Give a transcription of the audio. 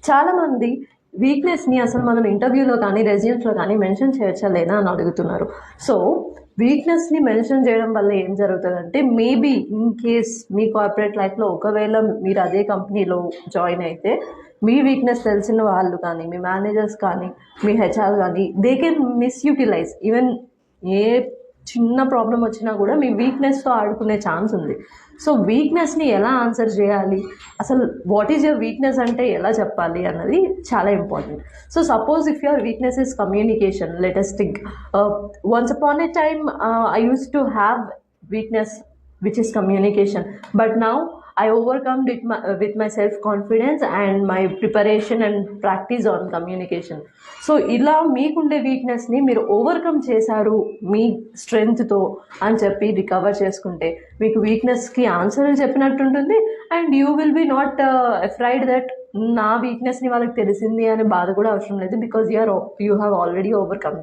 చాలామంది వీక్నెస్ని అసలు మనం ఇంటర్వ్యూలో కానీ రెజ్యూమ్స్లో కానీ మెన్షన్ చేయొచ్చా లేదా అని అడుగుతున్నారు. సో వీక్నెస్ని మెన్షన్ చేయడం వల్ల ఏం జరుగుతుందంటే, maybe in case me corporate లైఫ్లో ఒకవేళ మీరు అదే కంపెనీలో జాయిన్ అయితే మీ వీక్నెస్ తెలిసిన వాళ్ళు కానీ, మీ మేనేజర్స్ కానీ, మీ హెచ్ఆర్ కానీ, they can misutilise. Even a చిన్న ప్రాబ్లం వచ్చినా కూడా మీ వీక్నెస్తో ఆడుకునే ఛాన్స్ ఉంది. సో వీక్నెస్ని ఎలా ఆన్సర్ చేయాలి, అసలు వాట్ ఈజ్ యువర్ వీక్నెస్ అంటే ఎలా చెప్పాలి అన్నది చాలా important. So suppose if your weakness is communication, let us think once upon a time I used to have weakness which is communication, but now I overcome it with my self-confidence and my preparation and practice on communication. So ఇలా మీకుండే వీక్నెస్ని మీరు overcome చేశారు మీ స్ట్రెంగ్త్తో అని చెప్పి recover చేసుకుంటే మీకు వీక్నెస్కి answer చెప్పినట్టు ఉంటుంది. And you will be not afraid that నా వీక్నెస్ని వాళ్ళకి తెలిసింది అనే బాధ కూడా అవసరం లేదు, because you have already overcome.